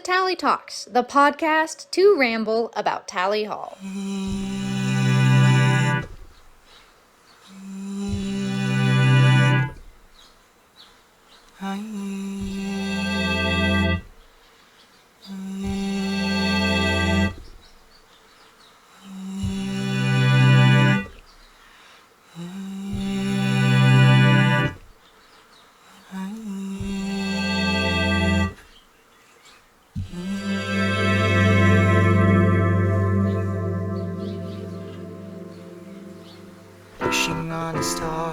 Tally Talks, the podcast to ramble about Tally Hall. Wishing on a star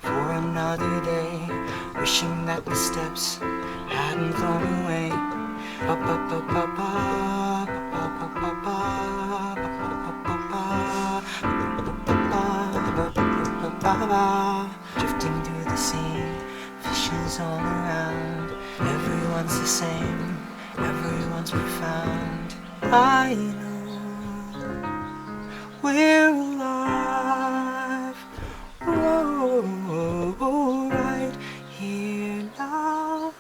for another day, wishing that the steps hadn't flown away. Drifting through the sea, fishes all around. Everyone's the same, everyone's profound. I know we're alive. Whoa, right here now.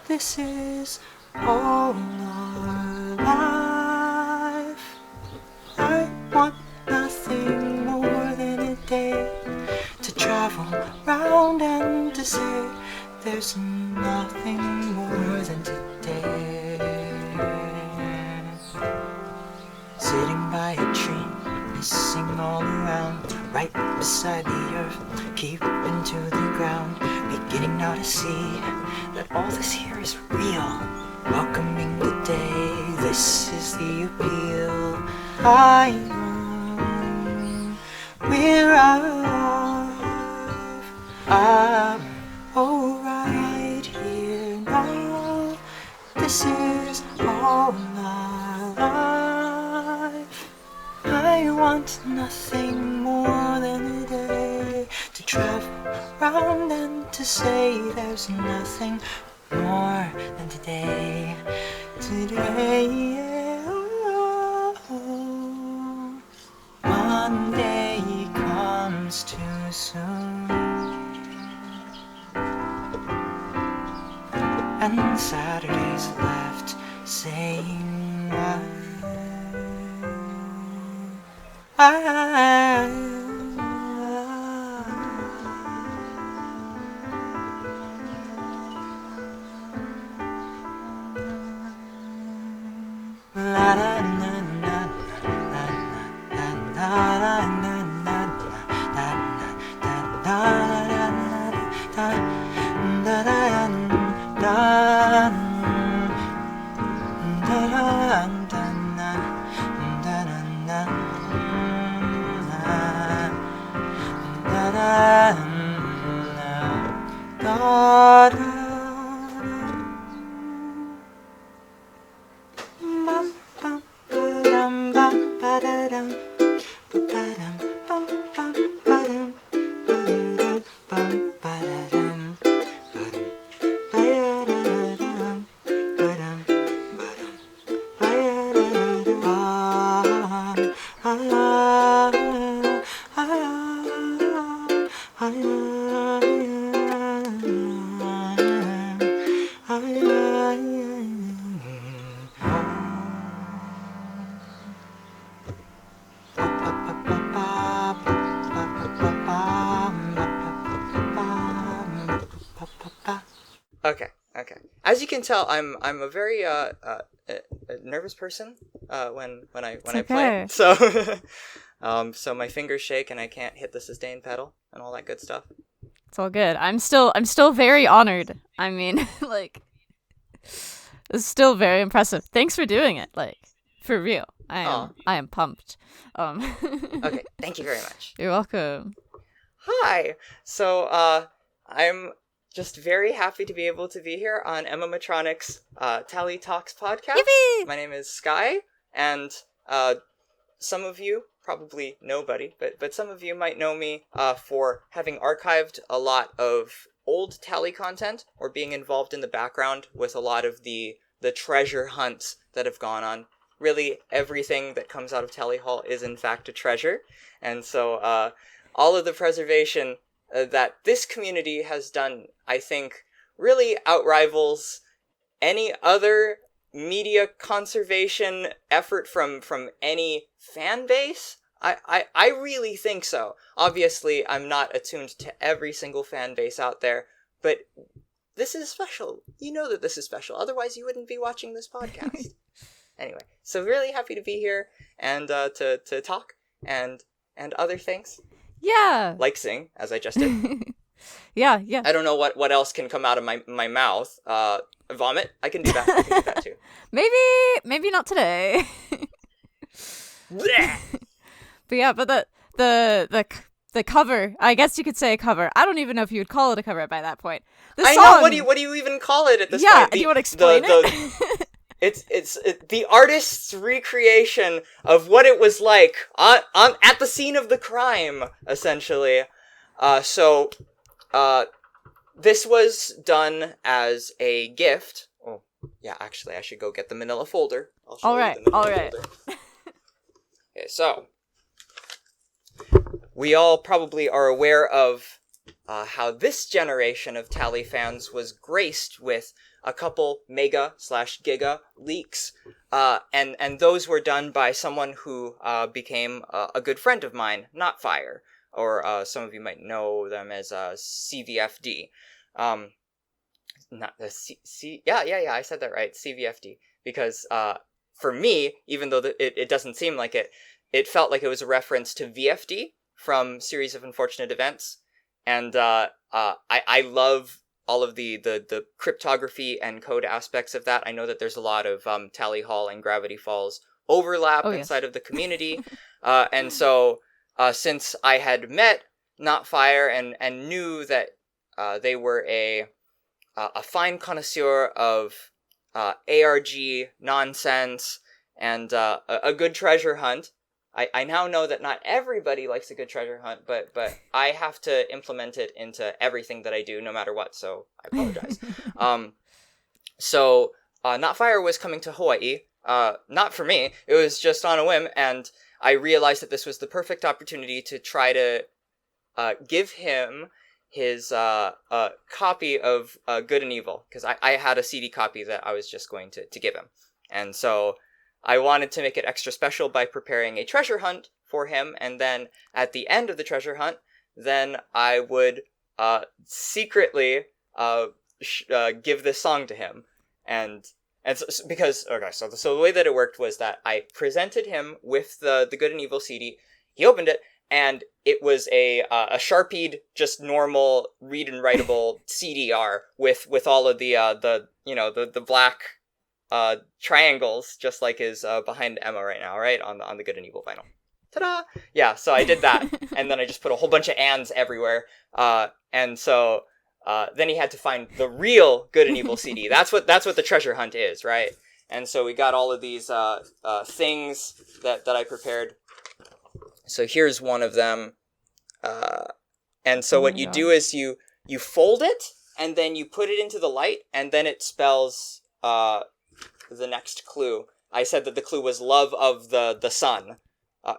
This is all our life. I want nothing more than a day to travel round and to say there's nothing more than today. Sitting by a tree, missing all around, right beside the earth, keeping to the ground, beginning now to see that all this here is real. Welcoming the day, this is the appeal. I know we're alive. I'm right here now. This is all my life. I want nothing more than a day to travel round and to say there's nothing more than today. Monday comes too soon, and Saturday's left saying Okay. As you can tell, I'm a very a nervous person when I play. So so my fingers shake and I can't hit the sustain pedal and all that good stuff. It's all good. I'm still very honored. I mean, like, it's still very impressive. Thanks for doing it. Like, for real. I am pumped. Okay, thank you very much. You're welcome. Hi. So I'm just very happy to be able to be here on Emma Matronic's Tally Talks podcast. Yippee! My name is Sky, and some of you, probably nobody, but some of you might know me for having archived a lot of old Tally content, or being involved in the background with a lot of the treasure hunts that have gone on. Really, everything that comes out of Tally Hall is in fact a treasure, and so all of the preservation that this community has done, I think, really outrivals any other media conservation effort from any fan base? I really think so. Obviously, I'm not attuned to every single fan base out there, but this is special. You know that this is special. Otherwise, you wouldn't be watching this podcast. Anyway, so really happy to be here and to talk and other things. Yeah. Like sing, as I just did. Yeah. I don't know what else can come out of my mouth. Vomit. I can do that. Too. Maybe not today. But yeah, but the cover, I guess you could say a cover. I don't even know if you would call it a cover by that point. I know. What do you even call it at this point? Yeah, do you want to explain it? It's the artist's recreation of what it was like at the scene of the crime, essentially. So this was done as a gift. Oh, yeah. Actually, I should go get the Manila folder. I'll show you the Manila folder. Okay, so we all probably are aware of how this generation of Tally fans was graced with a couple mega/giga leaks, and those were done by someone who became a good friend of mine, Not Fire, or some of you might know them as CVFD. Not the I said that right, CVFD, because for me, even though it doesn't seem like it, it felt like it was a reference to VFD from Series of Unfortunate Events, and I love all of the cryptography and code aspects of that. I know that there's a lot of Tally Hall and Gravity Falls overlap inside of the community, and so since I had met Not Fire and knew that they were a fine connoisseur of ARG nonsense and a good treasure hunt. I now know that not everybody likes a good treasure hunt, but I have to implement it into everything that I do, no matter what, so I apologize. So Not Fire was coming to Hawaii, not for me, it was just on a whim, and I realized that this was the perfect opportunity to try to give him his copy of Good and Evil, because I had a CD copy that I was just going to give him, and so I wanted to make it extra special by preparing a treasure hunt for him, and then at the end of the treasure hunt, then I would secretly give this song to him, and so, because so the way that it worked was that I presented him with the Good and Evil CD. He opened it, and it was a Sharpied, just normal read and writable CDR with all of the black triangles, just like is behind Emma right now, right? On the Good and Evil vinyl. Ta-da! Yeah, so I did that, and then I just put a whole bunch of ands everywhere, and so then he had to find the real Good and Evil CD. That's what the treasure hunt is, right? And so we got all of these things that I prepared. So here's one of them, and so what you do is you fold it, and then you put it into the light, and then it spells the next clue. I said that the clue was love of the sun,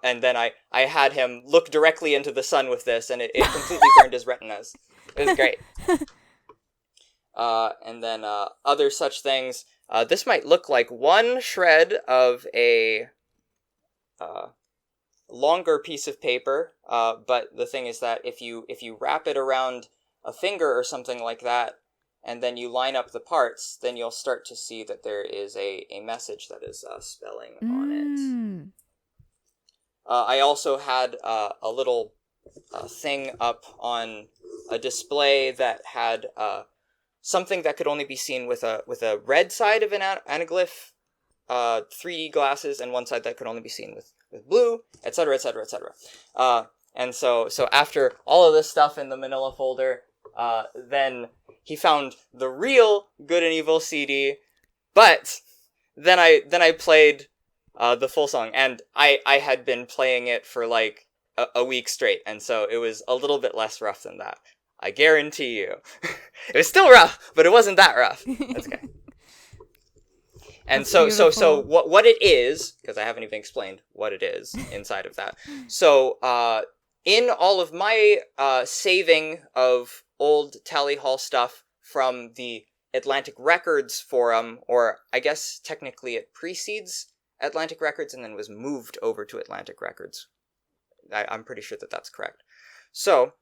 and then I had him look directly into the sun with this, and it completely burned his retinas. It was great. And then other such things. This might look like one shred of a longer piece of paper, but the thing is that if you wrap it around a finger or something like that, and then you line up the parts, then you'll start to see that there is a message that is spelling on it. I also had a little thing up on a display that had something that could only be seen with a red side of an anaglyph, 3D glasses, and one side that could only be seen with blue, etc., etc., etc. And so after all of this stuff in the Manila folder, then he found the real Good and Evil CD, but then I played the full song, and I had been playing it for like a week straight, and so it was a little bit less rough than that. I guarantee you. It was still rough, but it wasn't that rough. That's okay. And so what it is, because I haven't even explained what it is inside of that. So in all of my saving of old Tally Hall stuff from the Atlantic Records forum, or I guess technically it precedes Atlantic Records and then was moved over to Atlantic Records. I'm pretty sure that that's correct. So,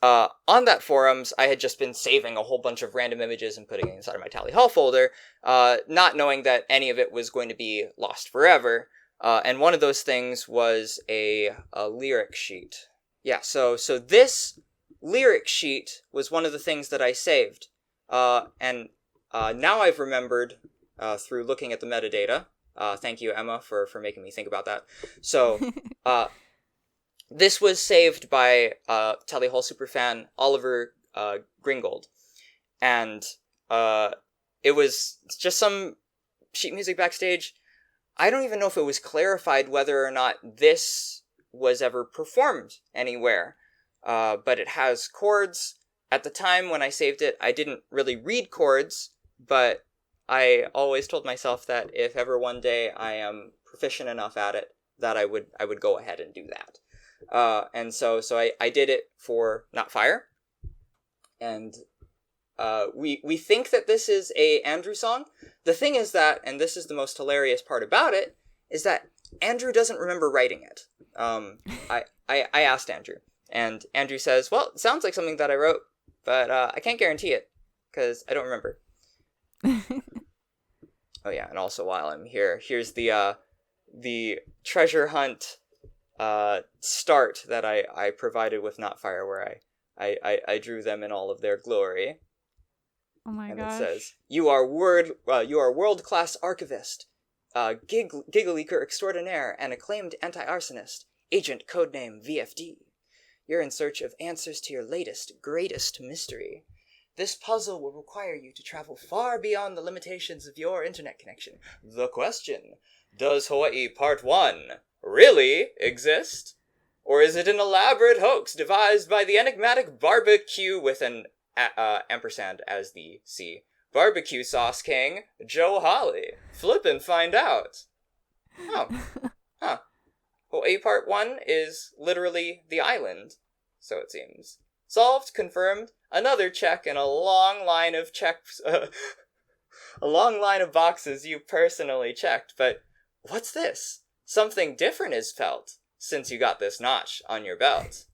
on that forums, I had just been saving a whole bunch of random images and putting it inside of my Tally Hall folder, not knowing that any of it was going to be lost forever. And one of those things was a lyric sheet. Yeah, so this lyric sheet was one of the things that I saved. And now I've remembered, through looking at the metadata, thank you, Emma, for making me think about that. So, this was saved by Tally Hall superfan Oliver Gringold. And it was just some sheet music backstage. I don't even know if it was clarified whether or not this was ever performed anywhere. But it has chords. At the time when I saved it, I didn't really read chords, but I always told myself that if ever one day I am proficient enough at it, that I would go ahead and do that. And so I did it for Not Fire. And we think that this is a Andrew song. The thing is that, and this is the most hilarious part about it, is that Andrew doesn't remember writing it. I asked Andrew, and Andrew says, well, it sounds like something that I wrote, but I can't guarantee it, because I don't remember. Oh yeah, and also while I'm here, here's the treasure hunt start that I provided with Not Fire, where I drew them in all of their glory. Oh my gosh. And it says, you are world-class archivist, gig-leaker extraordinaire, and acclaimed anti-arsonist, agent codename VFD. You're in search of answers to your latest, greatest mystery. This puzzle will require you to travel far beyond the limitations of your internet connection. The question, does Hawaii Part 1 really exist? Or is it an elaborate hoax devised by the enigmatic barbecue with an ampersand as the C? Barbecue sauce king, Joe Holly. Flip and find out. Oh. Huh. Hawaii Part 1 is literally the island, so it seems. Solved, confirmed, another check, and a long line of checks, a long line of boxes you personally checked, but what's this? Something different is felt since you got this notch on your belt.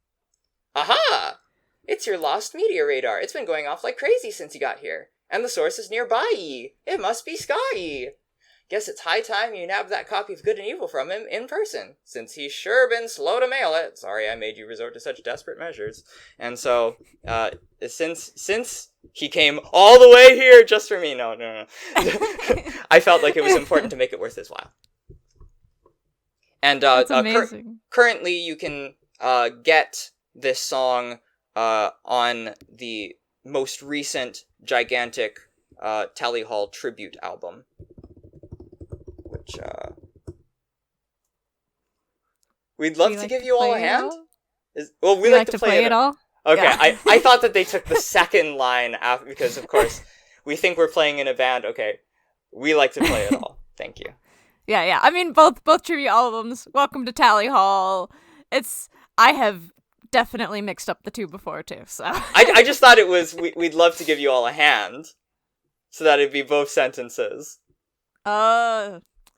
Aha! It's your lost media radar. It's been going off like crazy since you got here, and the source is nearby. It must be Sky. Guess it's high time you nabbed that copy of Good and Evil from him in person, since he's sure been slow to mail it. Sorry I made you resort to such desperate measures. And so, since he came all the way here just for me, no. I felt like it was important to make it worth his while. And That's amazing. Currently you can get this song on the most recent gigantic Tally Hall tribute album. Which, we'd love to give you all a hand. We like to play it all. Okay, yeah. I thought that they took the second line after, because of course we think we're playing in a band. Okay, we like to play it all. Thank you. Yeah. I mean, both tribute albums. Welcome to Tally Hall. I have definitely mixed up the two before too. So I just thought it was we'd love to give you all a hand, so that it'd be both sentences.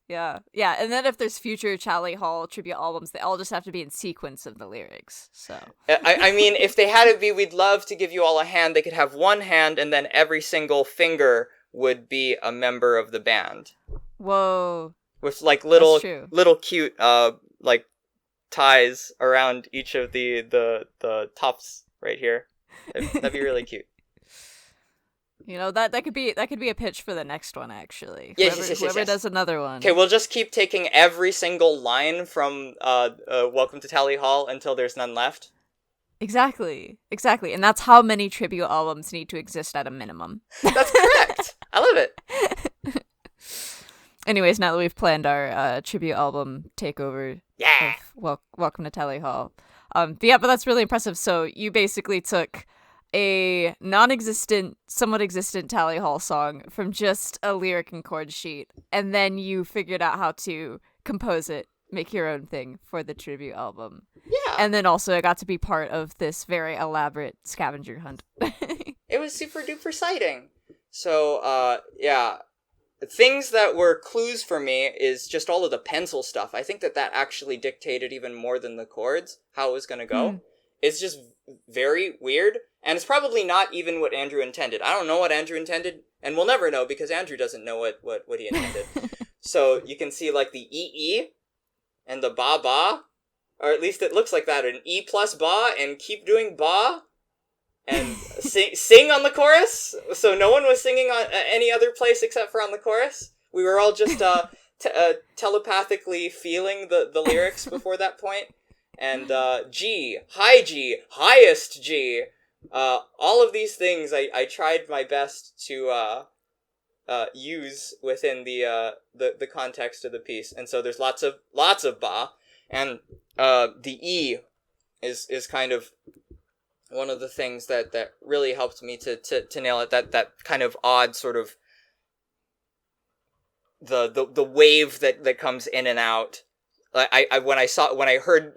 Yeah, and then if there's future Tally Hall tribute albums, they all just have to be in sequence of the lyrics, so... I mean, if they had it be, we'd love to give you all a hand, they could have one hand, and then every single finger would be a member of the band. Whoa. With, like, little cute, like, ties around each of the tops right here. That'd be really cute. You know, that could be a pitch for the next one, actually. Yes, whoever does another one. Okay, we'll just keep taking every single line from Welcome to Tally Hall until there's none left. Exactly. And that's how many tribute albums need to exist at a minimum. That's correct! I love it! Anyways, now that we've planned our tribute album takeover of Welcome to Tally Hall. But that's really impressive. So you basically took a non-existent, somewhat existent Tally Hall song from just a lyric and chord sheet, and then you figured out how to compose it, make your own thing for the tribute album. Yeah. And then also it got to be part of this very elaborate scavenger hunt. It was super duper exciting. So, yeah. Things that were clues for me is just all of the pencil stuff. I think that actually dictated even more than the chords, how it was going to go. It's just very weird, and it's probably not even what Andrew intended. I don't know what Andrew intended, and we'll never know because Andrew doesn't know what he intended. So you can see like the EE and the ba ba, or at least it looks like that, an E plus ba, and keep doing ba, and sing on the chorus. So no one was singing on any other place except for on the chorus. We were all just telepathically feeling the lyrics before that point. And G, high G, highest G. All of these things I tried my best to use within the context of the piece. And so there's lots of ba, and the E is kind of one of the things that really helped me to nail it. That kind of odd sort of the wave that comes in and out. When I heard,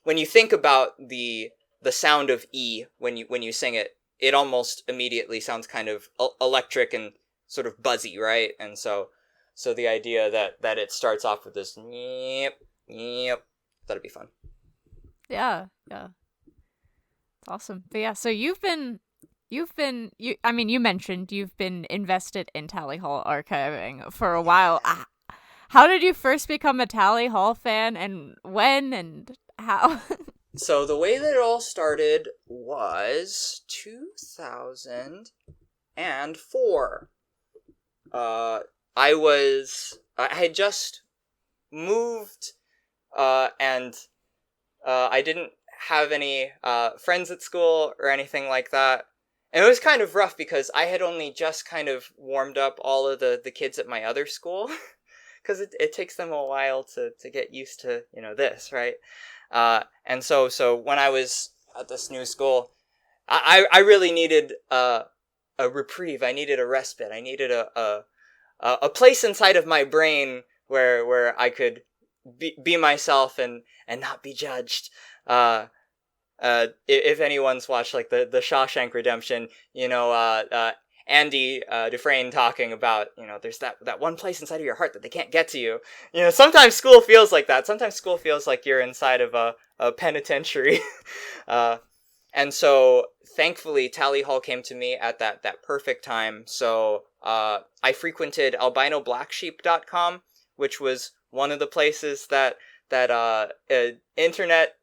when you think about the sound of E when you sing it, it almost immediately sounds kind of electric and sort of buzzy, right? And so the idea that it starts off with this yep, that'd be fun. Yeah. Awesome. But yeah, so you mentioned you've been invested in Tally Hall archiving for a while. How did you first become a Tally Hall fan, and when and how? So the way that it all started was 2004. I had just moved, and I didn't have any friends at school or anything like that. And it was kind of rough because I had only just kind of warmed up all of the kids at my other school, because it takes them a while to get used to, this, right? And so when I was at this new school, I really needed a reprieve. I needed a respite. I needed a place inside of my brain where I could be myself and not be judged. If anyone's watched like the Shawshank Redemption, Andy Dufresne talking about, there's that one place inside of your heart that they can't get to you. Sometimes school feels like that. Sometimes school feels like you're inside of a penitentiary. And so thankfully Tally Hall came to me at that perfect time. So I frequented albinoblacksheep.com, which was one of the places that internet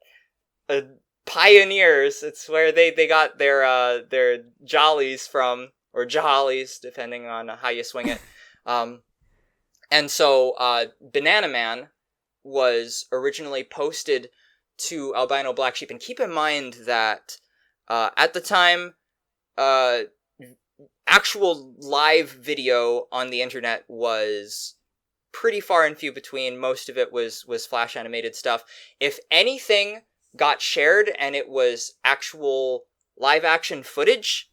pioneers. It's where they got their jollies from, or jollies, depending on how you swing it. And so Banana Man was originally posted to Albino Black Sheep, and keep in mind that at the time, actual live video on the internet was pretty far and few between. Most of it was flash animated stuff. If anything got shared and it was actual live action footage,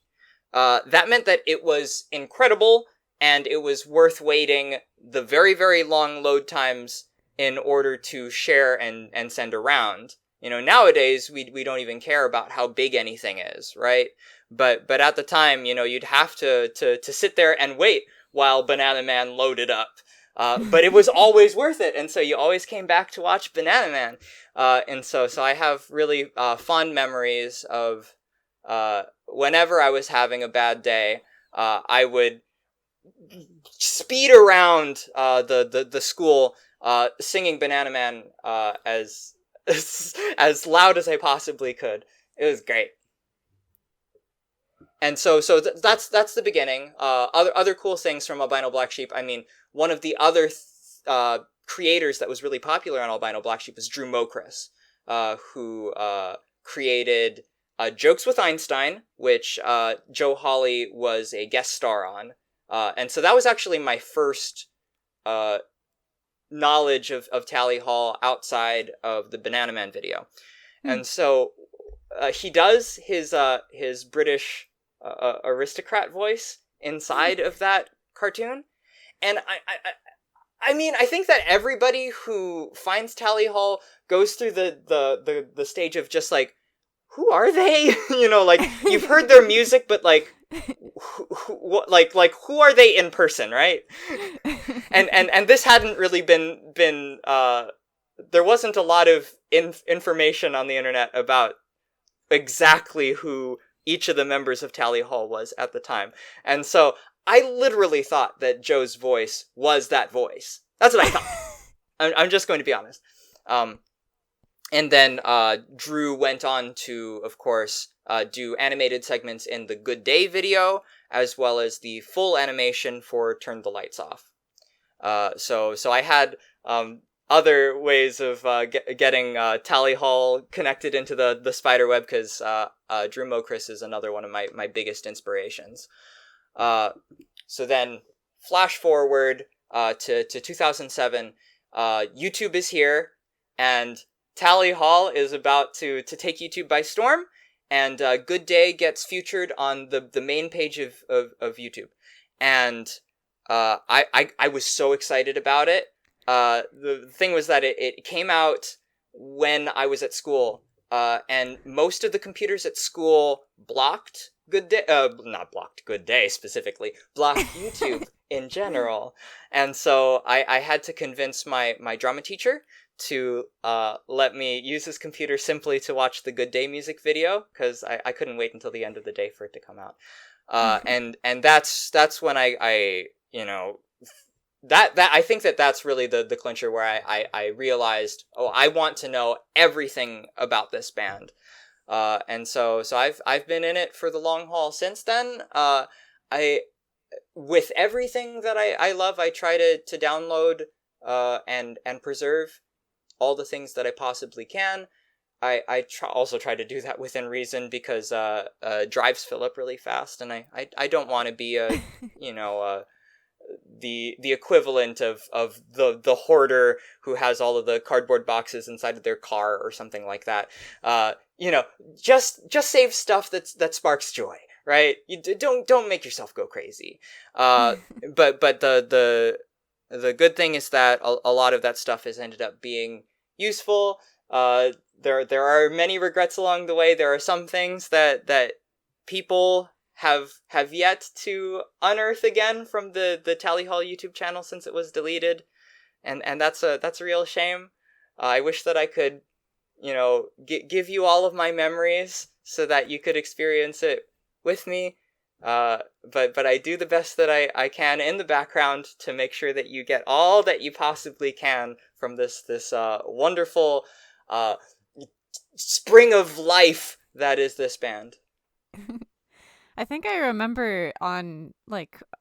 that meant that it was incredible and it was worth waiting the very, very long load times in order to share and send around. Nowadays we don't even care about how big anything is, right? But at the time, you'd have to sit there and wait while Banana Man loaded up. But it was always worth it, and so you always came back to watch Banana Man. And so I have really fond memories of whenever I was having a bad day, I would speed around the school singing Banana Man as loud as I possibly could. It was great. And so that's the beginning. Other cool things from Albino Black Sheep. I mean, one of the other creators that was really popular on Albino Black Sheep was Drew Mokris, who created Jokes with Einstein, which Joe Hawley was a guest star on. And so that was actually my first knowledge of Tally Hall outside of the Banana Man video. And so he does his British aristocrat voice inside of that cartoon. And I mean, I think that everybody who finds Tally Hall goes through the stage of just like, who are they? Like, you've heard their music, but like, who are they in person, right? And this hadn't really been there wasn't a lot of information on the internet about exactly who each of the members of Tally Hall was at the time. And so I literally thought that Joe's voice was that voice. That's what I thought. I'm just going to be honest. And then Drew went on to, of course, do animated segments in the Good Day video, as well as the full animation for Turn the Lights Off. So I had other ways of getting Tally Hall connected into the spider web, because Drew Mokris is another one of my biggest inspirations. So then, flash forward to 2007, YouTube is here, and Tally Hall is about to take YouTube by storm, and Good Day gets featured on the main page of YouTube. And I was so excited about it. The thing was that it came out when I was at school, and most of the computers at school blocked Good Day, not blocked Good Day specifically, blocked YouTube in general. And so I had to convince my drama teacher to let me use his computer simply to watch the Good Day music video, because I couldn't wait until the end of the day for it to come out. And that's when I I think that's really the clincher, where I realized, I want to know everything about this band. And so I've been in it for the long haul since then. With everything that I love, I try to download and preserve all the things that I possibly can. I also try to do that within reason, because drives fill up really fast, and I don't want to be a the equivalent of the hoarder who has all of the cardboard boxes inside of their car or something like that. Just save stuff that sparks joy, right? You don't make yourself go crazy. But the good thing is that a lot of that stuff has ended up being useful. There are many regrets along the way. There are some things that people have yet to unearth again from the Tally Hall YouTube channel since it was deleted, and that's a real shame. I wish that I could, give you all of my memories so that you could experience it with me. But I do the best that I can in the background to make sure that you get all that you possibly can from this wonderful spring of life that is this band. I think I remember on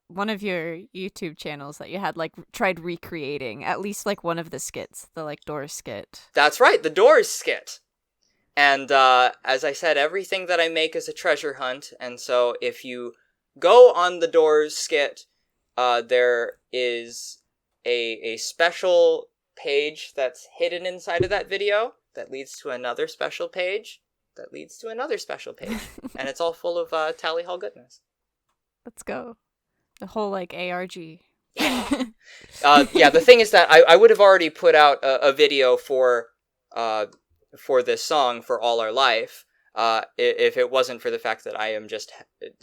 one of your YouTube channels that you had tried recreating at least one of the skits, the Doors skit. That's right, the Doors skit. And as I said, everything that I make is a treasure hunt. And so if you go on the Doors skit, there is a special page that's hidden inside of that video that leads to another special page that leads to another special page. And it's all full of Tally Hall goodness. Let's go. The whole ARG. Yeah. The thing is that I would have already put out a video for this song, For All Our Life, if it wasn't for the fact that I am just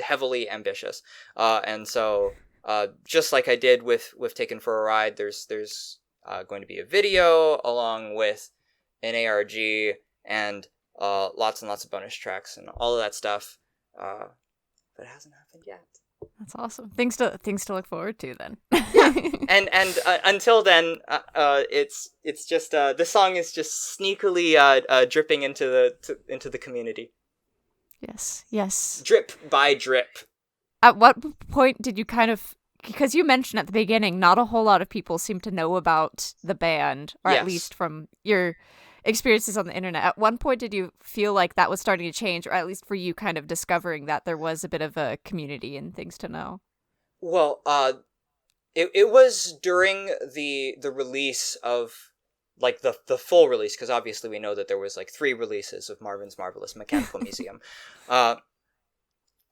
heavily ambitious. And so just like I did with Taken for a Ride, there's going to be a video along with an ARG and lots and lots of bonus tracks and all of that stuff. But it hasn't happened yet. That's awesome. Things to look forward to then. Yeah. And until then, it's just the song is just sneakily dripping into the community. Yes. Drip by drip. At what point did you because you mentioned at the beginning, not a whole lot of people seem to know about the band, or Yes. at least from your experiences on the internet. At one point, did you feel like that was starting to change, or at least for you kind of discovering that there was a bit of a community and things to know? Well, it was during the release of the full release, because obviously we know that there was 3 releases of Marvin's Marvelous Mechanical Museum.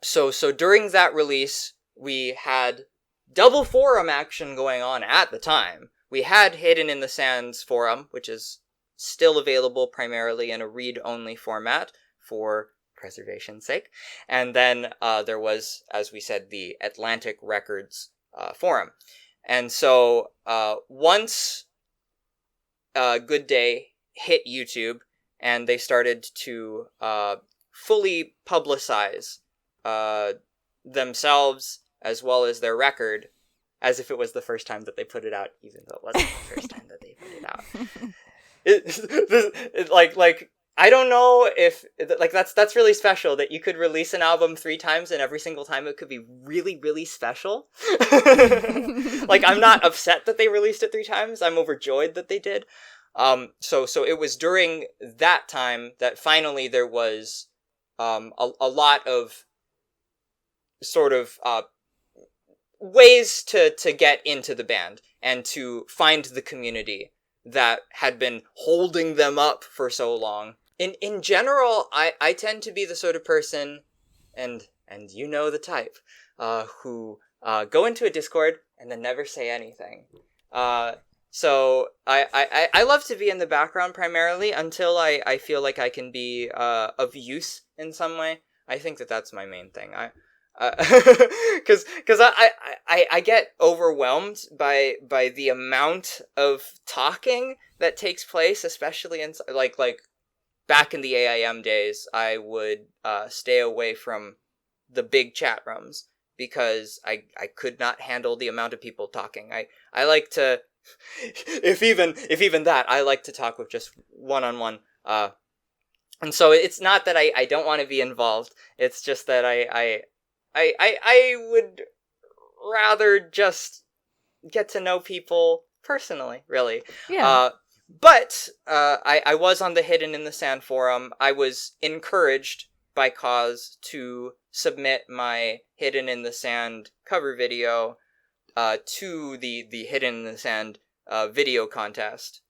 So during that release, we had double forum action going on at the time. We had Hidden in the Sands forum, which is still available primarily in a read-only format for preservation's sake. And then there was, as we said, the Atlantic Records forum. And so once Good Day hit YouTube and they started to fully publicize themselves as well as their record, as if it was the first time that they put it out, even though it wasn't the first time that they put it out. Like I don't know if like that's really special that you could release an album 3 times and every single time it could be really, really special. Like, I'm not upset that they released it 3 times. I'm overjoyed that they did. So it was during that time that finally there was a lot of sort of ways to get into the band and to find the community that had been holding them up for so long. In general, I tend to be the sort of person, and you know the type, who go into a Discord and then never say anything. So I love to be in the background primarily until I feel like I can be of use in some way. I think that's my main thing. Because I get overwhelmed by the amount of talking that takes place, especially in like back in the AIM days. I would stay away from the big chat rooms because I could not handle the amount of people talking. I like to, if even that, I like to talk with just one-on-one. And so it's not that I don't want to be involved. It's just that I would rather just get to know people personally, really. Yeah. But I was on the Hidden in the Sand forum. I was encouraged by Cause to submit my Hidden in the Sand cover video to the Hidden in the Sand video contest.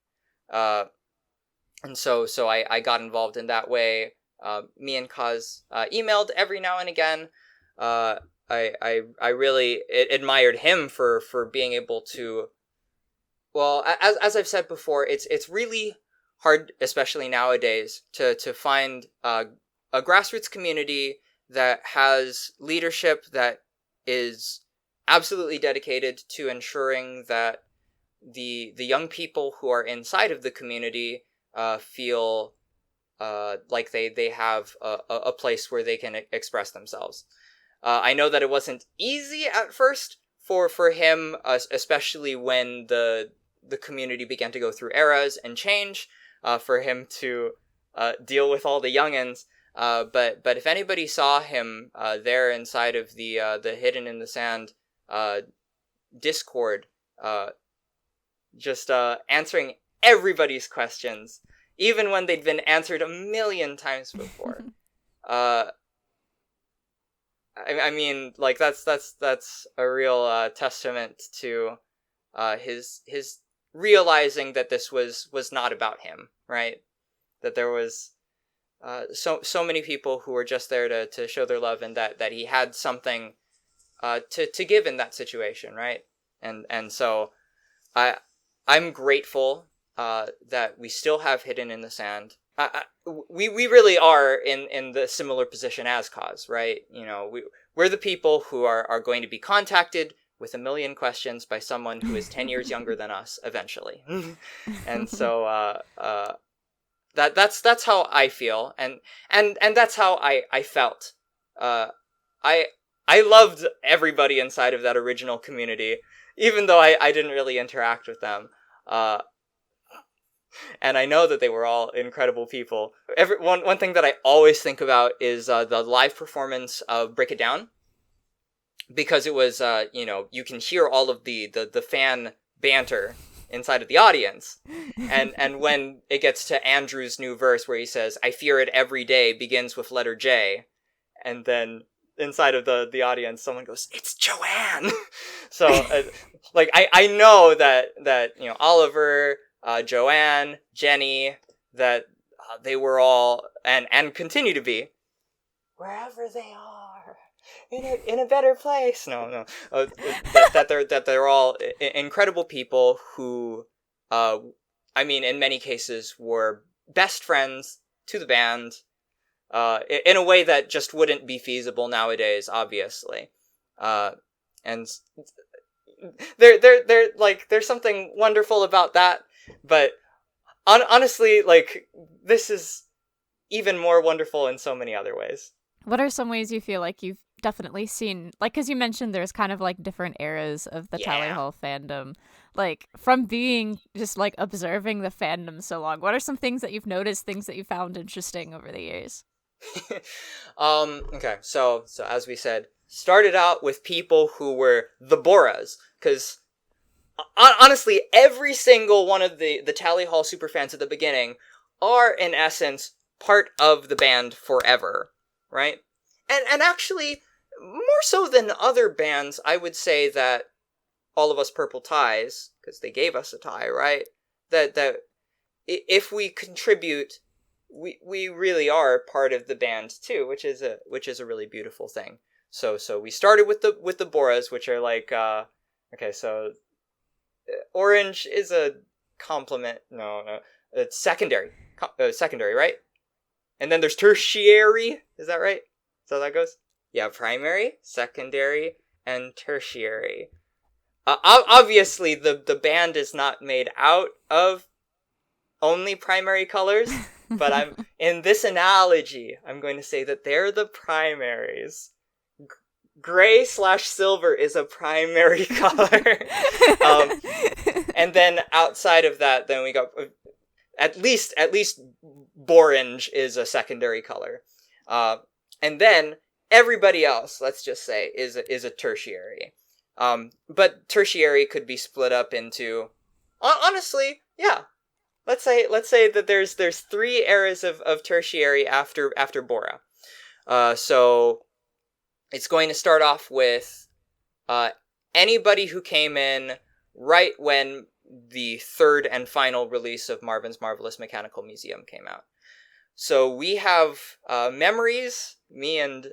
And so I got involved in that way. Me and Cause emailed every now and again. I really admired him for being able to. Well, as I've said before, it's really hard, especially nowadays, to find a grassroots community that has leadership that is absolutely dedicated to ensuring that the young people who are inside of the community feel like they have a place where they can express themselves. I know that it wasn't easy at first for him, especially when the community began to go through eras and change, for him to deal with all the youngins. But if anybody saw him there inside of the Hidden in the Sand Discord, just answering everybody's questions, even when they'd been answered a million times before. I mean, like that's a real testament to his realizing that this was not about him, right? That there was so many people who were just there to show their love, and that he had something to give in that situation, right? And so I'm grateful that we still have Hidden in the Sand. We really are in the similar position as Cause, right? You know, we're the people who are going to be contacted with a million questions by someone who is 10 years younger than us eventually. And so that's how I feel, and that's how I felt. I loved everybody inside of that original community, even though I didn't really interact with them. And I know that they were all incredible people. One thing that I always think about is the live performance of Break It Down, because it was you can hear all of the fan banter inside of the audience, and when it gets to Andrew's new verse where he says, "I fear it every day begins with letter J," and then inside of the audience someone goes, "It's Joanne." So like I know that Oliver, Joanne, Jenny, that they were all and continue to be, wherever they are, in a better place. No, that they're all incredible people who, I mean, in many cases were best friends to the band, in a way that just wouldn't be feasible nowadays, obviously. And there's something wonderful about that, but honestly, like, this is even more wonderful in so many other ways. What are some ways you feel like you've definitely seen, like, because you mentioned there's kind of like different eras of the Tally Hall fandom, like from being just like observing the fandom so long, what are some things that you've noticed, things that you found interesting over the years? Okay, so as we said, started out with people who were the Boras, because honestly, every single one of the Tally Hall superfans at the beginning are, in essence, part of the band forever, right? And actually, more so than other bands, I would say that all of us Purple Ties, because they gave us a tie, right? That if we contribute, we really are part of the band too, which is a really beautiful thing. So we started with the Boras, which are like, okay, so orange is a compliment. No, it's secondary, secondary, right? And then there's tertiary. Is that right? Is that how that goes? Yeah, primary, secondary, and tertiary. Obviously, the band is not made out of only primary colors, but I'm in this analogy, I'm going to say that they're the primaries. Gray/silver is a primary color. And then outside of that, then we got at least borange is a secondary color. And then everybody else, let's just say, is a tertiary. But tertiary could be split up into, honestly, yeah. Let's say that there's 3 eras of tertiary after Bora. So it's going to start off with anybody who came in right when the 3rd and final release of Marvin's Marvelous Mechanical Museum came out. So we have memories, me and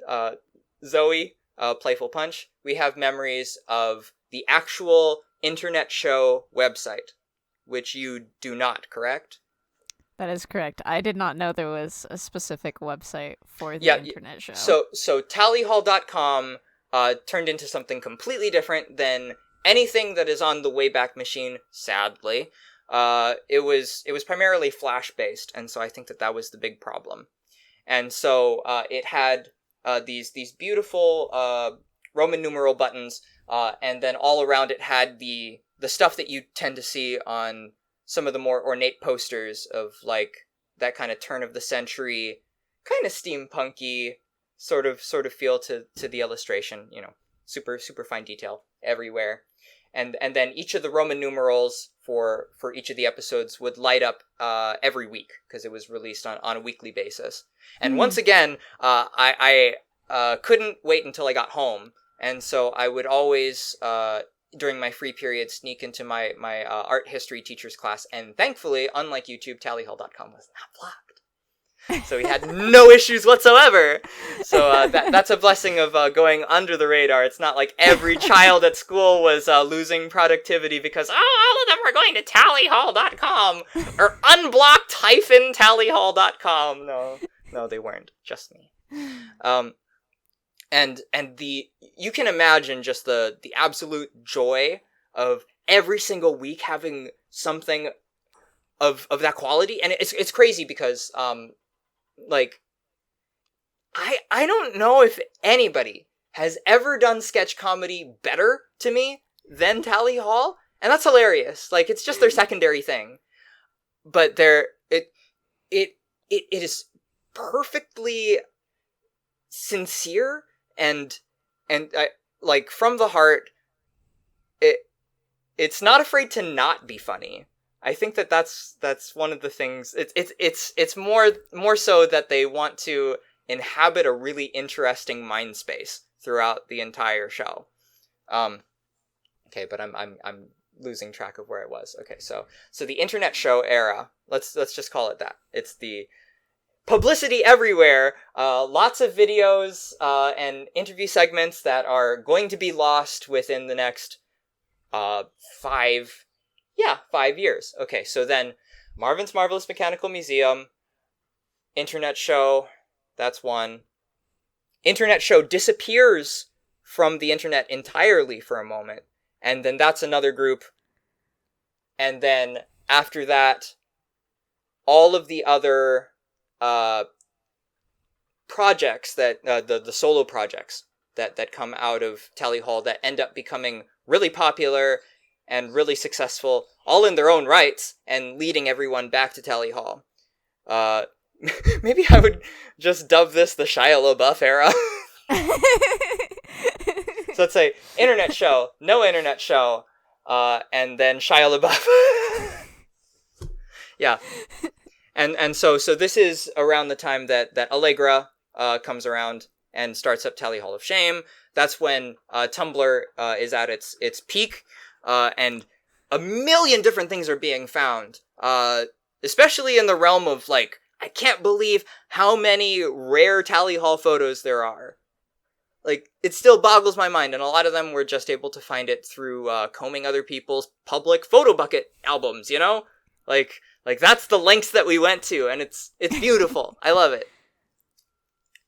Zoe, Playful Punch, we have memories of the actual internet show website, which you do not, correct? That is correct. I did not know there was a specific website for the internet show. So tallyhall.com turned into something completely different than anything that is on the Wayback Machine, sadly. It was primarily Flash-based, and so I think that was the big problem. And so it had these beautiful Roman numeral buttons, and then all around it had the stuff that you tend to see on some of the more ornate posters of, like, that kind of turn of the century, kind of steampunky sort of feel to the illustration, you know, super fine detail everywhere. And then each of the Roman numerals for each of the episodes would light up every week, because it was released on a weekly basis. And once again, I couldn't wait until I got home, and so I would always during my free period sneak into my art history teacher's class, and thankfully, unlike YouTube, tallyhall.com was not blocked. So we had no issues whatsoever. So that's a blessing of going under the radar. It's not like every child at school was losing productivity because, all of them were going to tallyhall.com or unblocked-tallyhall.com. No, they weren't. Just me. And you can imagine just the absolute joy of every single week having something of that quality. And it's crazy because like, I don't know if anybody has ever done sketch comedy better to me than Tally Hall, and that's hilarious. Like, it's just their secondary thing, but it is perfectly sincere and I, like, from the heart. It's not afraid to not be funny. I think that's one of the things. It's more so that they want to inhabit a really interesting mind space throughout the entire show. Okay, but I'm losing track of where I was. Okay, so the internet show era. Let's just call it that. It's the publicity everywhere. Lots of videos and interview segments that are going to be lost within the next 5 years. Okay, so then Marvin's Marvelous Mechanical Museum, internet show, That's one. Internet show disappears from the internet entirely for a moment. And then that's another group. And then after that, all of the other projects that the solo projects that come out of Tally Hall that end up becoming really popular and really successful, all in their own rights, and leading everyone back to Tally Hall. Maybe I would just dub this the Shia LaBeouf era. So let's say internet show, no internet show, and then Shia LaBeouf. Yeah. And so this is around the time that Allegra comes around and starts up Tally Hall of Shame. That's when Tumblr is at its peak, and a million different things are being found, especially in the realm of, like, I can't believe how many rare Tally Hall photos there are. Like, it still boggles my mind, and a lot of them we're just able to find it through combing other people's public photo bucket albums, you know? Like that's the lengths that we went to, and it's beautiful. I love it.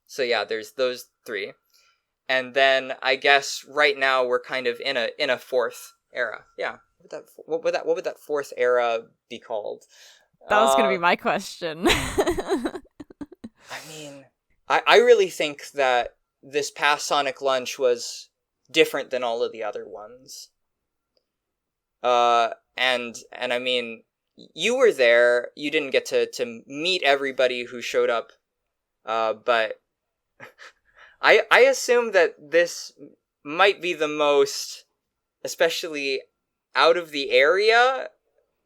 So yeah, there's those three. And then I guess right now we're kind of in a fourth era. Yeah. What would that fourth era be called? That was gonna be my question. I mean, I really think that this past Sonic Lunch was different than all of the other ones. And I mean, you were there. You didn't get to meet everybody who showed up, but I assume that this might be the most, especially out of the area,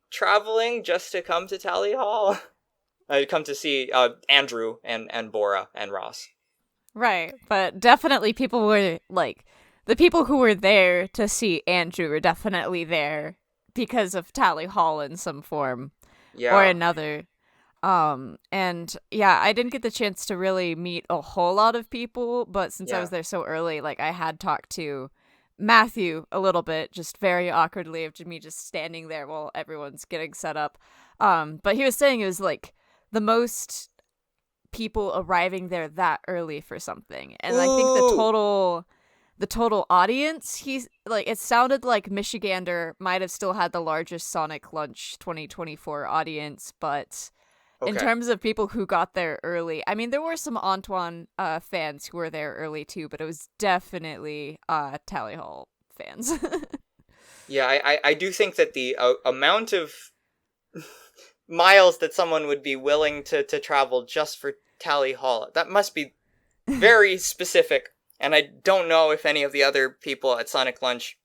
traveling just to come to Tally Hall. Come to see Andrew and Bora and Ross. Right, but definitely people were, like, the people who were there to see Andrew were definitely there because of Tally Hall in some form or another. And yeah, I didn't get the chance to really meet a whole lot of people, but since I was there so early, like, I had talked to Matthew a little bit, just very awkwardly, of me just standing there while everyone's getting set up. But he was saying it was, like, the most people arriving there that early for something. And I think the total audience, he's like, it sounded like Michigander might have still had the largest Sonic Lunch 2024 audience, but in terms of people who got there early, I mean, there were some Antoine fans who were there early too, but it was definitely Tally Hall fans. Yeah, I do think that the amount of miles that someone would be willing to travel just for Tally Hall, that must be very specific. And I don't know if any of the other people at Sonic Lunch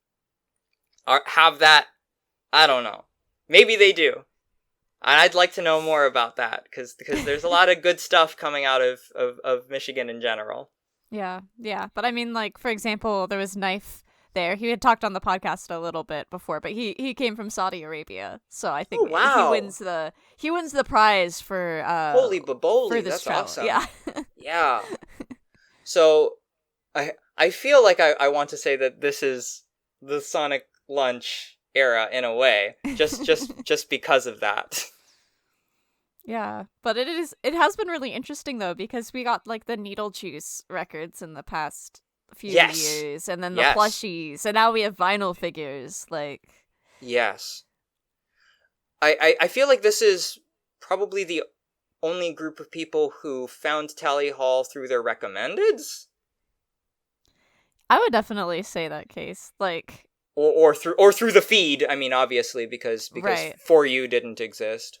have that. I don't know. Maybe they do. And I'd like to know more about that, because there's a lot of good stuff coming out of Michigan in general. Yeah. But I mean, like, for example, there was Knife there. He had talked on the podcast a little bit before, but he came from Saudi Arabia, so I think he wins the prize for holy baboli, that's travel. awesome. Yeah. Yeah. So I feel like I want to say that this is the Sonic Lunch era in a way, just because of that. Yeah, but it has been really interesting though, because we got, like, the Needle Juice records in the past few years, and then the plushies, and now we have vinyl figures, like. Yes. I feel like this is probably the only group of people who found Tally Hall through their recommendeds. I would definitely say that case, like. Or through the feed. I mean, obviously, because right. For You didn't exist.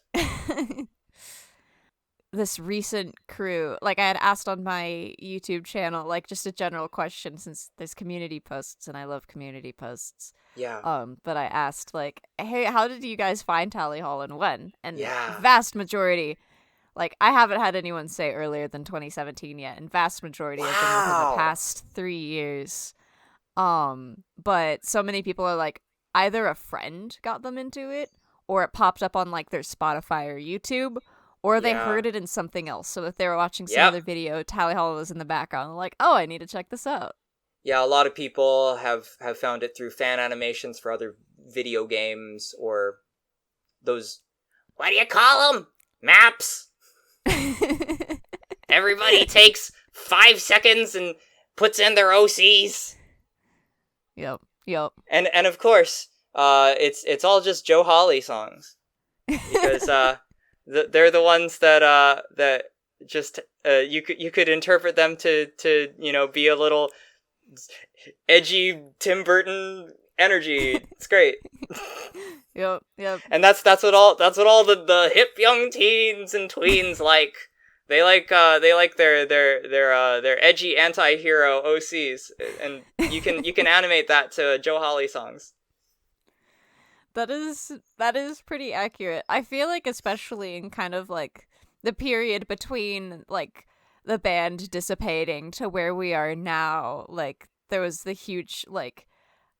This recent crew, like, I had asked on my YouTube channel, like, just a general question, since there's community posts and I love community posts. Yeah. But I asked, like, hey, how did you guys find Tally Hall and when? And vast majority, like, I haven't had anyone say earlier than 2017 yet, and vast majority have been within the past 3 years. But so many people are like, either a friend got them into it, or it popped up on, like, their Spotify or YouTube, or they heard it in something else. So if they were watching some other video, Tally Hall was in the background, like, oh, I need to check this out. Yeah, a lot of people have found it through fan animations for other video games, or those, what do you call them? Maps? Everybody takes 5 seconds and puts in their OCs. Yep. And of course, it's all just Joe Hawley songs. Because they're the ones that just you could interpret them to be a little edgy Tim Burton energy. It's great. Yep. And that's what all the hip young teens and tweens like. They like their edgy anti-hero OCs, and you can animate that to Joe Hawley songs. That is pretty accurate. I feel like especially in kind of like the period between like the band dissipating to where we are now, like there was the huge like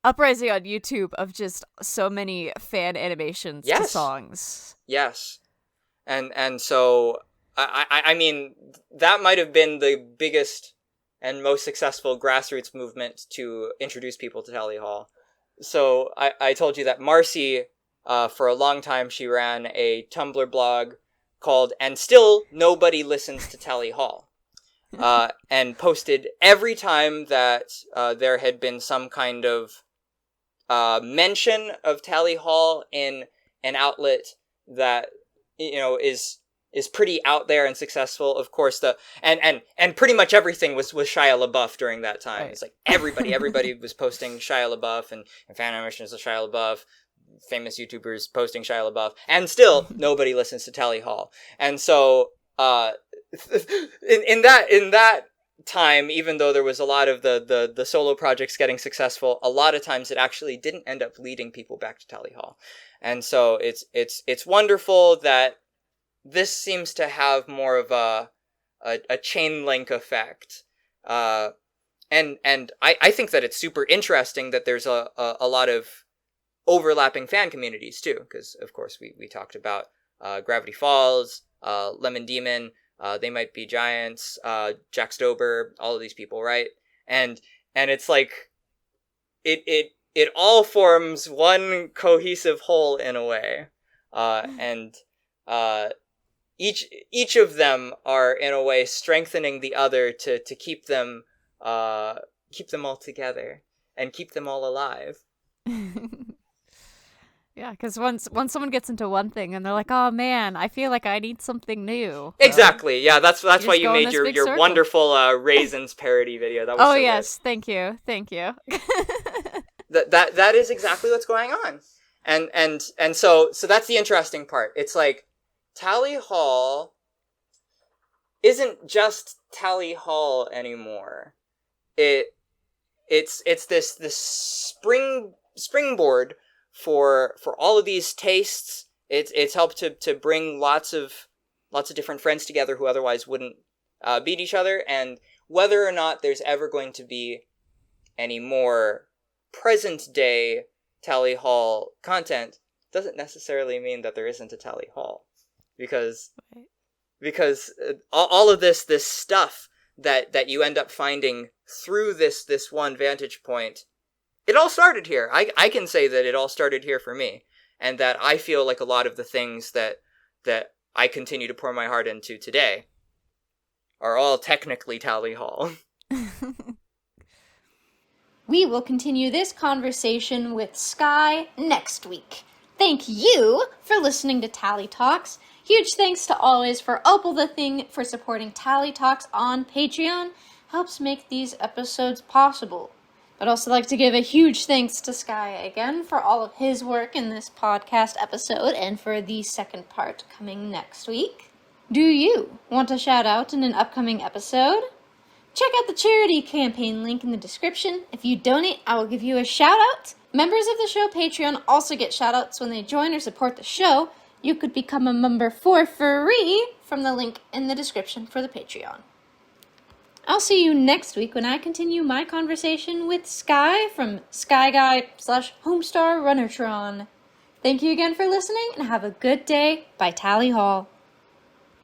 uprising on YouTube of just so many fan animations to songs. Yes. And so I mean that might have been the biggest and most successful grassroots movement to introduce people to Tally Hall. So I told you that Marcy, for a long time, she ran a Tumblr blog called "And Still Nobody Listens to Tally Hall," and posted every time that there had been some kind of mention of Tally Hall in an outlet that is pretty out there and successful. Of course, and pretty much everything was Shia LaBeouf during that time. Right. It's like everybody was posting Shia LaBeouf and fan animations of Shia LaBeouf, famous YouTubers posting Shia LaBeouf, and still nobody listens to Tally Hall. And so in that time, even though there was a lot of the solo projects getting successful, a lot of times it actually didn't end up leading people back to Tally Hall. And so it's wonderful that this seems to have more of a chain link effect. And I think that it's super interesting that there's a lot of overlapping fan communities too, because of course we talked about Gravity Falls, Lemon Demon, They Might Be Giants, Jack Stober, all of these people, right? And it's like it all forms one cohesive whole in a way. And each of them are in a way strengthening the other to keep them all together and keep them all alive. Yeah, because once someone gets into one thing and they're like, "Oh man, I feel like I need something new." Exactly. Yeah, that's why you made your wonderful Raisins parody video. That was yes, good. Thank you. that is exactly what's going on, and so that's the interesting part. It's like Tally Hall isn't just Tally Hall anymore. It's this springboard for all of these tastes. It's helped to bring lots of different friends together who otherwise wouldn't beat each other. And whether or not there's ever going to be any more present day Tally Hall content doesn't necessarily mean that there isn't a Tally Hall. Because all of this stuff that you end up finding through this one vantage point, it all started here. I can say that it all started here for me, and that I feel like a lot of the things that I continue to pour my heart into today are all technically Tally Hall. We will continue this conversation with Sky next week. Thank you for listening to Tally Talks. Huge thanks to Always for Opal the Thing for supporting Tally Talks on Patreon. Helps make these episodes possible. I'd also like to give a huge thanks to Sky again for all of his work in this podcast episode and for the second part coming next week. Do you want a shout out in an upcoming episode? Check out the charity campaign link in the description. If you donate, I will give you a shout out. Members of the show Patreon also get shout outs when they join or support the show. You could become a member for free from the link in the description for the Patreon. I'll see you next week when I continue my conversation with Sky from SkyGuy/HomeStarRunnerTron. Thank you again for listening and have a good day by Tally Hall.